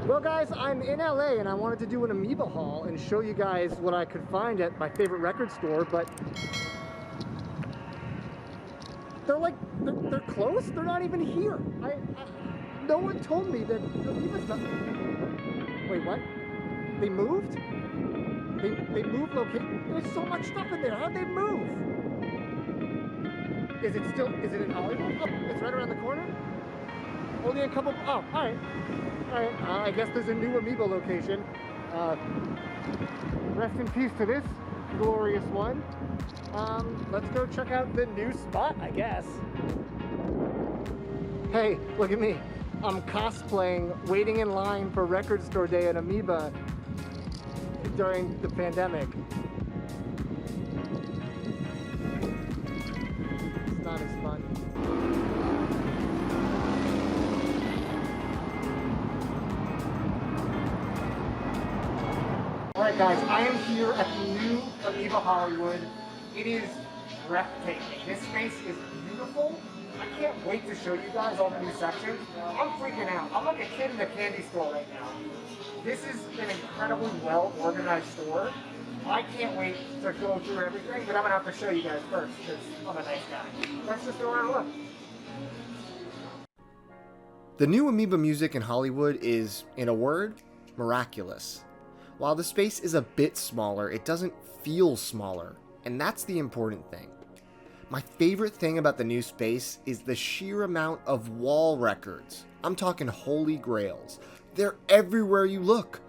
Well guys, I'm in LA and I wanted to do an Amoeba haul and show you guys what I could find at my favorite record store, but they're closed? They're not even here. No one told me that Amoeba's not... Wait, what? They moved? They moved location? There's so much stuff in there. How'd they move? Is it in Hollywood? Oh, it's right around the corner? Only a couple... Oh, alright. Alright, I guess there's a new Amoeba location. Rest in peace to this glorious one. Let's go check out the new spot, I guess. Hey, look at me. I'm cosplaying, waiting in line for record store day at Amoeba during the pandemic. It's not as fun. Alright guys, I am here at the new Amoeba Hollywood. It is breathtaking. This space is beautiful. I can't wait to show you guys all the new sections. I'm freaking out. I'm like a kid in a candy store right now. This is an incredibly well-organized store. I can't wait to go through everything, but I'm gonna have to show you guys first because I'm a nice guy. Let's just go around and look. The new Amoeba Music in Hollywood is, in a word, miraculous. While the space is a bit smaller, it doesn't feel smaller, and that's the important thing. My favorite thing about the new space is the sheer amount of wall records. I'm talking holy grails. They're everywhere you look.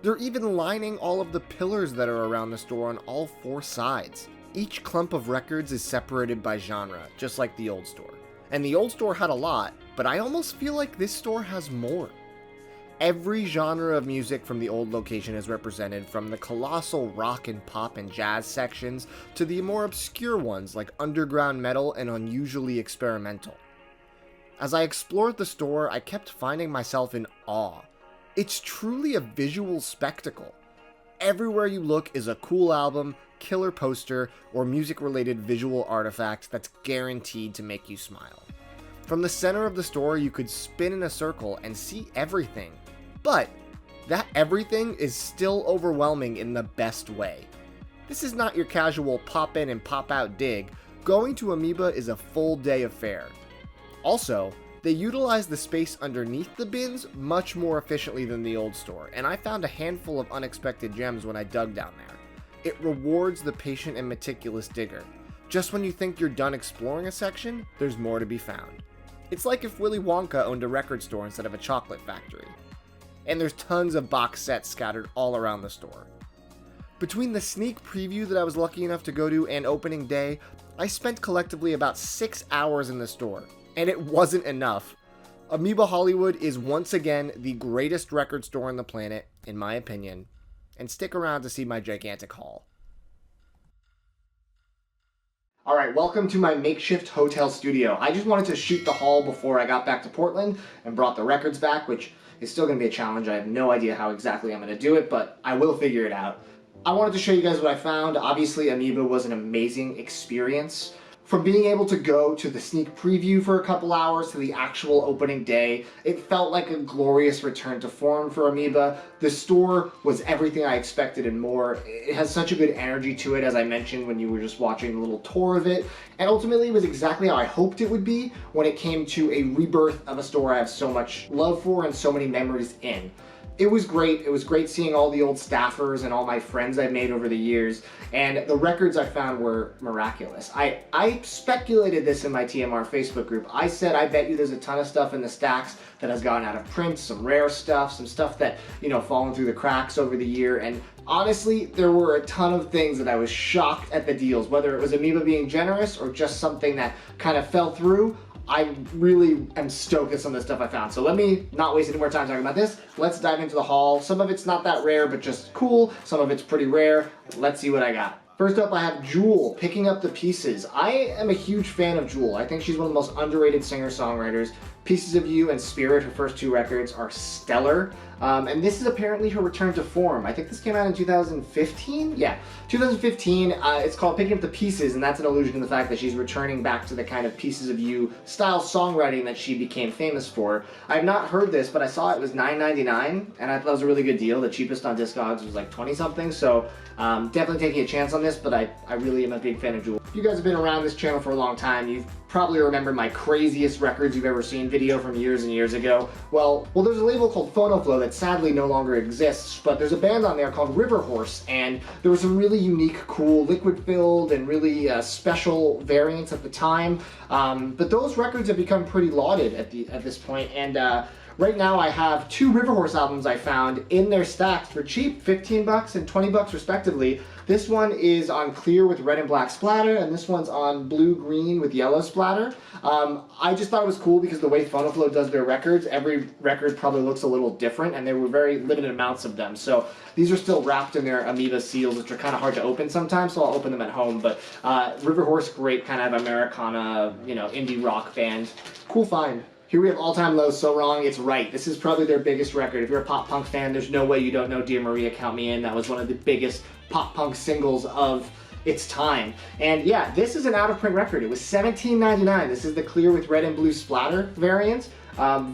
They're even lining all of the pillars that are around the store on all four sides. Each clump of records is separated by genre, just like the old store. And the old store had a lot, but I almost feel like this store has more. Every genre of music from the old location is represented, from the colossal rock and pop and jazz sections to the more obscure ones like underground metal and unusually experimental. As I explored the store, I kept finding myself in awe. It's truly a visual spectacle. Everywhere you look is a cool album, killer poster, or music-related visual artifact that's guaranteed to make you smile. From the center of the store, you could spin in a circle and see everything. But that everything is still overwhelming in the best way. This is not your casual pop in and pop out dig. Going to Amoeba is a full day affair. Also, they utilize the space underneath the bins much more efficiently than the old store, and I found a handful of unexpected gems when I dug down there. It rewards the patient and meticulous digger. Just when you think you're done exploring a section, there's more to be found. It's like if Willy Wonka owned a record store instead of a chocolate factory. And there's tons of box sets scattered all around the store. Between the sneak preview that I was lucky enough to go to and opening day, I spent collectively about 6 hours in the store, and it wasn't enough. Amoeba Hollywood is once again the greatest record store on the planet, in my opinion, and stick around to see my gigantic haul. Alright, welcome to my makeshift hotel studio. I just wanted to shoot the haul before I got back to Portland and brought the records back, which is still going to be a challenge. I have no idea how exactly I'm going to do it, but I will figure it out. I wanted to show you guys what I found. Obviously, Amoeba was an amazing experience. From being able to go to the sneak preview for a couple hours to the actual opening day, it felt like a glorious return to form for Amoeba. The store was everything I expected and more. It has such a good energy to it, as I mentioned when you were just watching the little tour of it, and ultimately it was exactly how I hoped it would be when it came to a rebirth of a store I have so much love for and so many memories in. It was great. It was great seeing all the old staffers and all my friends I've made over the years, and the records I found were miraculous. I speculated this in my TMR Facebook group. I said, I bet you there's a ton of stuff in the stacks that has gone out of print, some rare stuff, some stuff that, fallen through the cracks over the year, and honestly, there were a ton of things that I was shocked at the deals, whether it was Amoeba being generous or just something that kind of fell through. I really am stoked at some of the stuff I found. So let me not waste any more time talking about this. Let's dive into the haul. Some of it's not that rare, but just cool. Some of it's pretty rare. Let's see what I got. First up, I have Jewel, Picking Up the Pieces. I am a huge fan of Jewel. I think she's one of the most underrated singer-songwriters, Pieces of You and Spirit, her first two records, are stellar. And this is apparently her return to form. I think this came out in 2015? Yeah, 2015. It's called Picking Up the Pieces, and that's an allusion to the fact that she's returning back to the kind of Pieces of You style songwriting that she became famous for. I have not heard this, but I saw it was $9.99, and I thought it was a really good deal. The cheapest on Discogs was like 20 something, so definitely taking a chance on this, but I really am a big fan of Jewel. If you guys have been around this channel for a long time, you've probably remembered my craziest records you've ever seen video from years and years ago. Well, there's a label called Phonoflow that sadly no longer exists, but there's a band on there called River Horse, and there were some really unique, cool, liquid-filled, and really special variants at the time. But those records have become pretty lauded at this point, and right now I have two River Horse albums I found in their stacks for cheap, 15 bucks and 20 bucks respectively. This one is on clear with red and black splatter, and this one's on blue-green with yellow splatter. I just thought it was cool because the way Phonoflow does their records, every record probably looks a little different, and there were very limited amounts of them. So these are still wrapped in their Amoeba seals, which are kind of hard to open sometimes, so I'll open them at home. But River Horse, great kind of Americana, you know, indie rock band. Cool find. Here we have All Time Low, So Wrong, It's Right. This is probably their biggest record. If you're a pop punk fan, there's no way you don't know Dear Maria, Count Me In. That was one of the biggest pop punk singles of its time. And yeah, this is an out-of-print record. It was $17.99. This is the clear with red and blue splatter variant.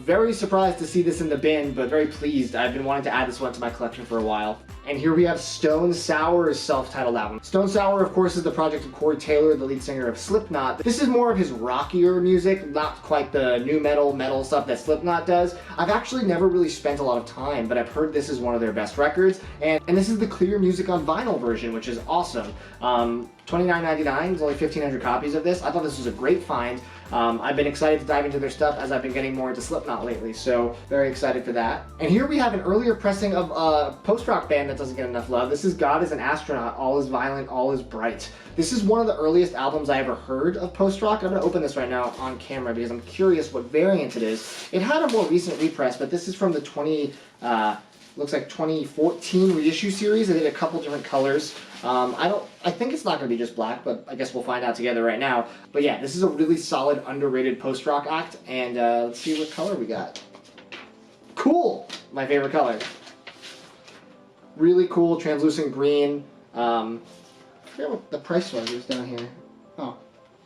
Very surprised to see this in the bin, but very pleased. I've been wanting to add this one to my collection for a while. And here we have Stone Sour's self-titled album. Stone Sour, of course, is the project of Corey Taylor, the lead singer of Slipknot. This is more of his rockier music, not quite the new metal stuff that Slipknot does. I've actually never really spent a lot of time, but I've heard this is one of their best records. And this is the clear music on vinyl version, which is awesome. $29.99, there's only 1,500 copies of this. I thought this was a great find. I've been excited to dive into their stuff as I've been getting more into Slipknot lately, so very excited for that. And here we have an earlier pressing of a post-rock band that doesn't get enough love. This is God is an Astronaut, All is Violent, All is Bright. This is one of the earliest albums I ever heard of post-rock. I'm going to open this right now on camera because I'm curious what variant it is. It had a more recent repress, but this is from the looks like 2014 reissue series. They did a couple different colors. I think it's not going to be just black, but I guess we'll find out together right now. But yeah, this is a really solid, underrated post-rock act, and let's see what color we got. Cool! My favorite color. Really cool, translucent green. I forget what the price was. It was down here. Oh,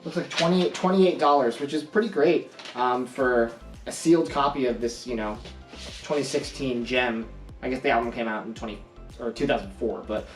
looks like $28, which is pretty great for a sealed copy of this, you know, 2016 gem. I guess the album came out in 2004, but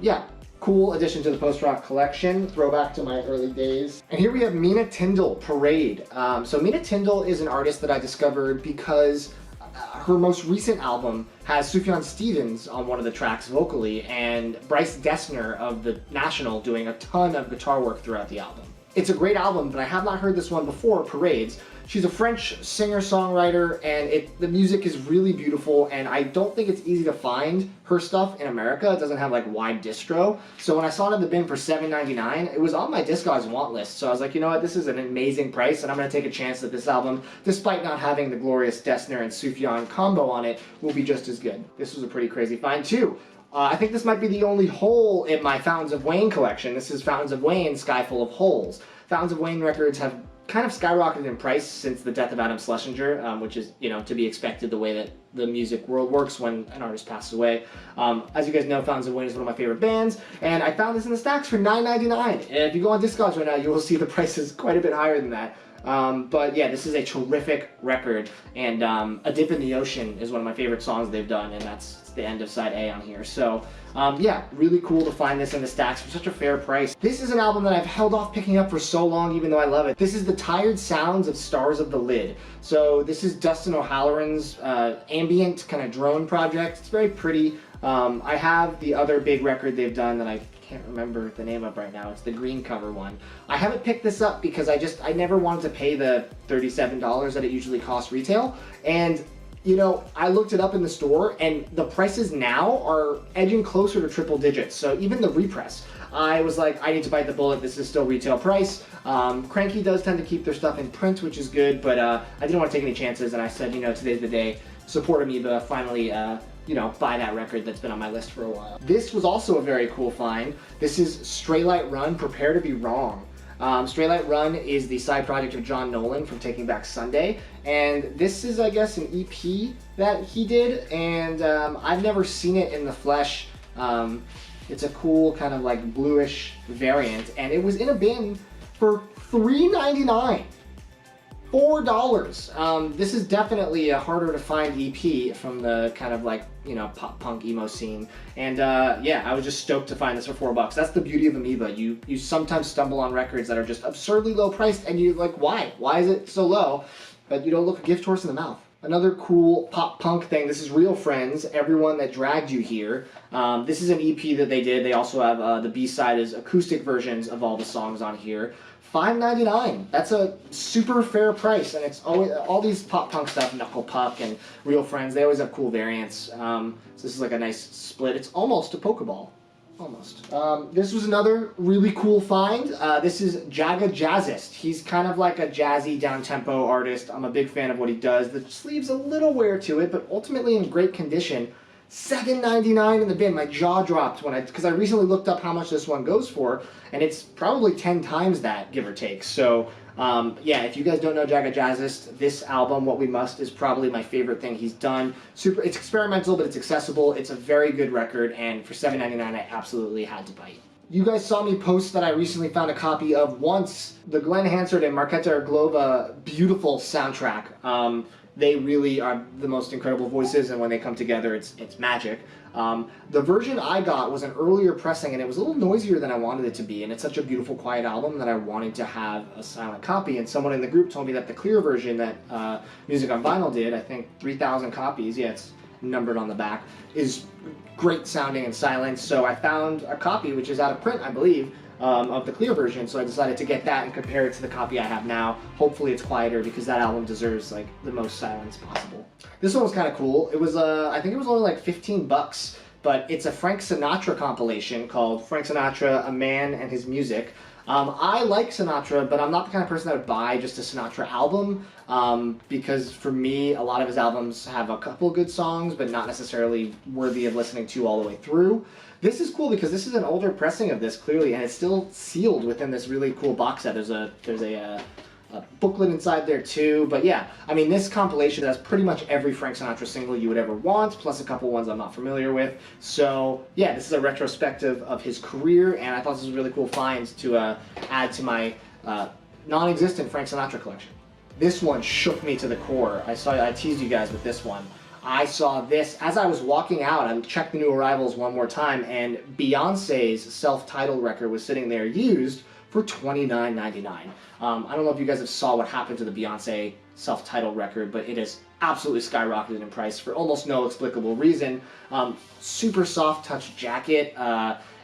yeah, cool addition to the post-rock collection, throwback to my early days. And here we have Mina Tindall, Parade. So Mina Tindall is an artist that I discovered because her most recent album has Sufjan Stevens on one of the tracks vocally, and Bryce Dessner of The National doing a ton of guitar work throughout the album. It's a great album, but I have not heard this one before, Parades. She's a French singer-songwriter, and the music is really beautiful, and I don't think it's easy to find her stuff in America. It doesn't have like wide distro. So when I saw it in the bin for $7.99, it was on my Discogs want list. So I was like, you know what, this is an amazing price, and I'm going to take a chance that this album, despite not having the glorious Dessner and Sufjan combo on it, will be just as good. This was a pretty crazy find too. I think this might be the only hole in my Fountains of Wayne collection. This is Fountains of Wayne, Sky Full of Holes. Fountains of Wayne records have kind of skyrocketed in price since the death of Adam Schlesinger, which is, you know, to be expected the way that the music world works when an artist passes away. As you guys know, Fountains of Wayne is one of my favorite bands, and I found this in the stacks for $9.99. If you go on Discogs right now, you will see the price is quite a bit higher than that. But yeah, this is a terrific record, and A Dip in the Ocean is one of my favorite songs they've done, and that's the end of side A on here. So yeah, really cool to find this in the stacks for such a fair price. This is an album that I've held off picking up for so long, even though I love it. This is The Tired Sounds of Stars of the Lid. So this is Dustin O'Halloran's ambient kind of drone project. It's very pretty. I have the other big record they've done that I can't remember the name of right now. It's the green cover one. I haven't picked this up because I never wanted to pay the $37 that it usually costs retail. And you know, I looked it up in the store, and the prices now are edging closer to triple digits. So even the repress, I was like, I need to bite the bullet. This is still retail price. Cranky does tend to keep their stuff in print, which is good, but I didn't want to take any chances, and I said, you know, today's the day. Support Amoeba, finally, you know, buy that record that's been on my list for a while. This was also a very cool find. This is Straylight Run, Prepare to Be Wrong. Straight Light Run is the side project of John Nolan from Taking Back Sunday, and this is, I guess, an EP that he did, and I've never seen it in the flesh. It's a cool kind of like bluish variant, and it was in a bin for $3.99. $4. This is definitely a harder to find EP from the kind of like, you know, pop punk emo scene. And yeah, I was just stoked to find this for $4. That's the beauty of Amoeba. You sometimes stumble on records that are just absurdly low priced and you're like, why? Why is it so low? But you don't look a gift horse in the mouth. Another cool pop punk thing, this is Real Friends, Everyone That Dragged You Here. This is an EP that they did. They also have the B-side is acoustic versions of all the songs on here. $5.99. That's a super fair price, and it's always all these pop punk stuff, Knuckle Puck and Real Friends. They always have cool variants. So this is like a nice split. It's almost a Pokeball, almost. This was another really cool find. This is Jaga Jazzist. He's kind of like a jazzy down-tempo artist. I'm a big fan of what he does. The sleeve's a little wear to it, but ultimately in great condition. $7.99 in the bin. My jaw dropped because I recently looked up how much this one goes for, and it's probably 10 times that, give or take. So yeah, if you guys don't know Jaga Jazzist, this album, What We Must, is probably my favorite thing he's done. It's experimental, but it's accessible. It's a very good record, and for $7.99, I absolutely had to buy it. You guys saw me post that I recently found a copy of Once, the Glenn Hansard and Marketa Erglova beautiful soundtrack. They really are the most incredible voices, and when they come together, it's magic. The version I got was an earlier pressing, and it was a little noisier than I wanted it to be, and it's such a beautiful, quiet album that I wanted to have a silent copy, and someone in the group told me that the clear version that Music on Vinyl did, I think 3,000 copies, yeah, it's numbered on the back, is great sounding and silent, so I found a copy, which is out of print, I believe, of the clear version, so I decided to get that and compare it to the copy I have now. Hopefully it's quieter, because that album deserves like the most silence possible. This one was kind of cool. It was I think it was only like $15, but it's a Frank Sinatra compilation called Frank Sinatra, A Man and His Music. I like Sinatra, but I'm not the kind of person that would buy just a Sinatra album, because for me, a lot of his albums have a couple good songs, but not necessarily worthy of listening to all the way through. This is cool because this is an older pressing of this, clearly, and it's still sealed within this really cool box set. There's a booklet inside there too, but yeah, I mean, this compilation has pretty much every Frank Sinatra single you would ever want, plus a couple ones I'm not familiar with. So yeah, this is a retrospective of his career, and I thought this was a really cool find to add to my non-existent Frank Sinatra collection. This one shook me to the core. I teased you guys with this one. I saw this as I was walking out. I checked the new arrivals one more time, and Beyonce's self-titled record was sitting there used for $29.99. I don't know if you guys have saw what happened to the Beyonce self-titled record, but it has absolutely skyrocketed in price for almost no explicable reason. Super soft touch jacket,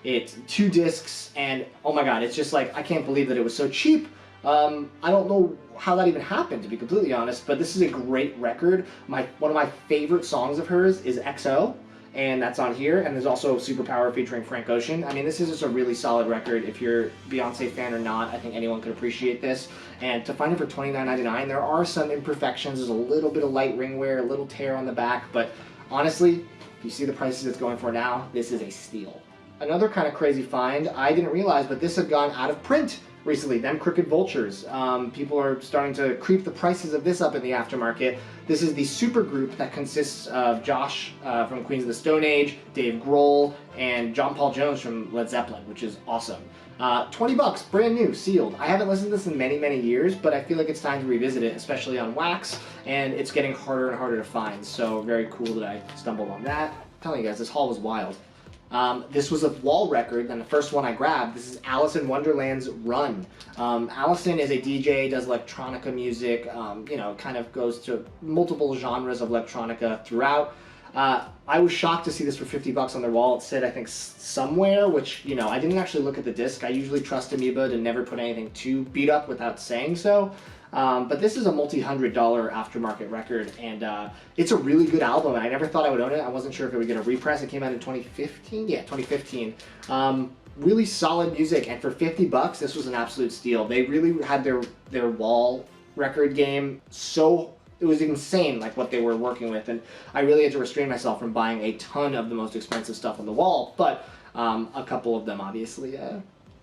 it's 2 discs, and oh my god, it's just like, I can't believe that it was so cheap. I don't know how that even happened, to be completely honest, but this is a great record. One of my favorite songs of hers is XO, and that's on here, and there's also Superpower featuring Frank Ocean. I mean, this is just a really solid record. If you're a Beyonce fan or not, I think anyone could appreciate this. And to find it for $29.99, there are some imperfections. There's a little bit of light ring wear, a little tear on the back, but honestly, if you see the prices it's going for now, this is a steal. Another kind of crazy find, I didn't realize, but this had gone out of print recently, Them Crooked Vultures. People are starting to creep the prices of this up in the aftermarket. This is the super group that consists of Josh from Queens of the Stone Age, Dave Grohl, and John Paul Jones from Led Zeppelin, which is awesome. $20, brand new, sealed. I haven't listened to this in many, many years, but I feel like it's time to revisit it, especially on wax, and it's getting harder and harder to find, so very cool that I stumbled on that. I'm telling you guys, this haul was wild. This was a wall record, and the first one I grabbed. This is Alice in Wonderland's Run. Allison is a DJ, does electronica music, you know, kind of goes to multiple genres of electronica throughout. I was shocked to see this for $50 on their wall. It said, I think, somewhere, which, you know, I didn't actually look at the disc. I usually trust Amoeba to never put anything too beat up without saying so. But this is a multi-$100 aftermarket record, and it's a really good album. I never thought I would own it. I wasn't sure if it would get a repress. It came out in 2015? Yeah, 2015. Really solid music, and for $50, this was an absolute steal. They really had their wall record game so... It was insane, like, what they were working with, and I really had to restrain myself from buying a ton of the most expensive stuff on the wall, but a couple of them, obviously,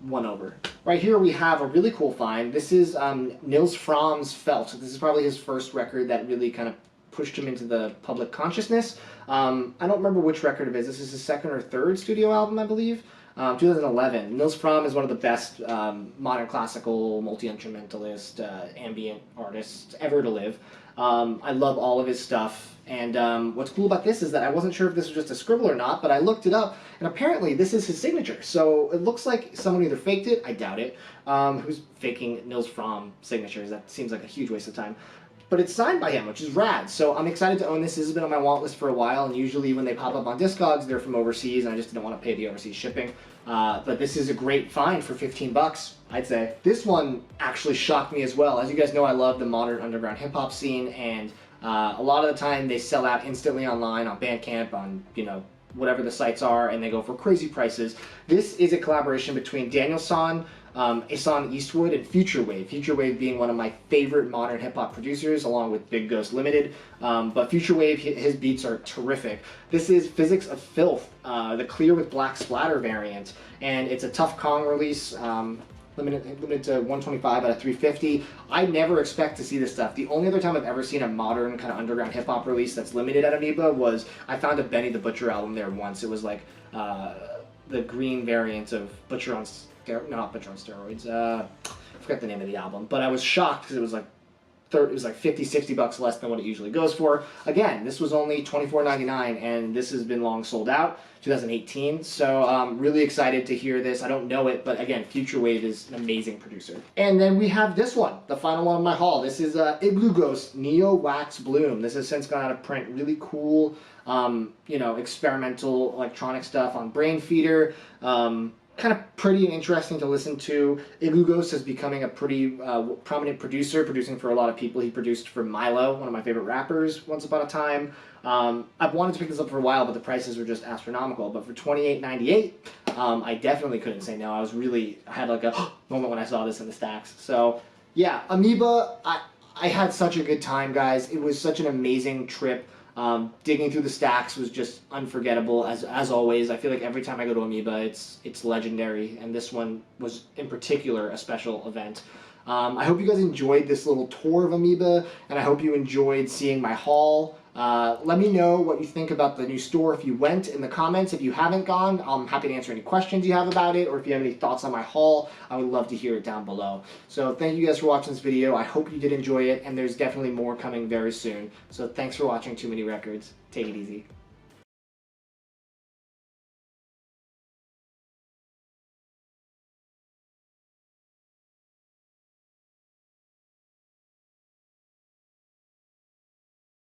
won over. Right here we have a really cool find. This is Nils Fromm's Felt. This is probably his first record that really kind of pushed him into the public consciousness. I don't remember which record it is. This is his second or third studio album, I believe. 2011. Nils Fromm is one of the best modern classical, multi-instrumentalist, ambient artists ever to live. I love all of his stuff. And what's cool about this is that I wasn't sure if this was just a scribble or not, but I looked it up, and apparently this is his signature. So it looks like someone either faked it, I doubt it, who's faking Nils Fromm signatures. That seems like a huge waste of time. But it's signed by him, which is rad. So I'm excited to own this. This has been on my want list for a while, and usually when they pop up on Discogs, they're from overseas, and I just didn't want to pay the overseas shipping. But this is a great find for 15 bucks, I'd say. This one actually shocked me as well. As you guys know, I love the modern underground hip-hop scene, and a lot of the time they sell out instantly online on Bandcamp, on, you know, whatever the sites are, and they go for crazy prices. This is a collaboration between Daniel San, Asan Eastwood, and Future Wave. Future Wave being one of my favorite modern hip-hop producers, along with Big Ghost Limited. But Future Wave, his beats are terrific. This is Physics of Filth, the clear with black splatter variant, and it's a Tough Kong release, limited to 125 out of 350. I never expect to see this stuff. The only other time I've ever seen a modern kind of underground hip-hop release that's limited at Amoeba was I found a Benny the Butcher album there once. It was like the green variant of Butcher on not Butcher on Steroids. I forgot the name of the album, but I was shocked because it was like $50-$60 less than what it usually goes for. Again, this was only $24.99, and this has been long sold out, 2018. So I'm really excited to hear this. I don't know it, but again, Future Wave is an amazing producer. And then we have this one, the final one in my haul. This is Igloo Ghost Neo Wax Bloom. This has since gone out of print. Really cool, you know, experimental electronic stuff on Brain Feeder. Kind of pretty and interesting to listen to. Igloo Ghost is becoming a pretty prominent producer, producing for a lot of people. He produced for Milo, one of my favorite rappers, once upon a time. I've wanted to pick this up for a while, but the prices were just astronomical. But for $28.98, I definitely couldn't say no. I had like a moment when I saw this in the stacks. So yeah, Amoeba, I had such a good time, guys. It was such an amazing trip. Digging through the stacks was just unforgettable, as always. I feel like every time I go to Amoeba, it's legendary, and this one was in particular a special event. I hope you guys enjoyed this little tour of Amoeba, and I hope you enjoyed seeing my haul. Let me know what you think about the new store if you went in the comments. If you haven't gone, I'm happy to answer any questions you have about it, or if you have any thoughts on my haul, I would love to hear it down below. So thank you guys for watching this video. I hope you did enjoy it, and there's definitely more coming very soon. So thanks for watching Too Many Records. Take it easy.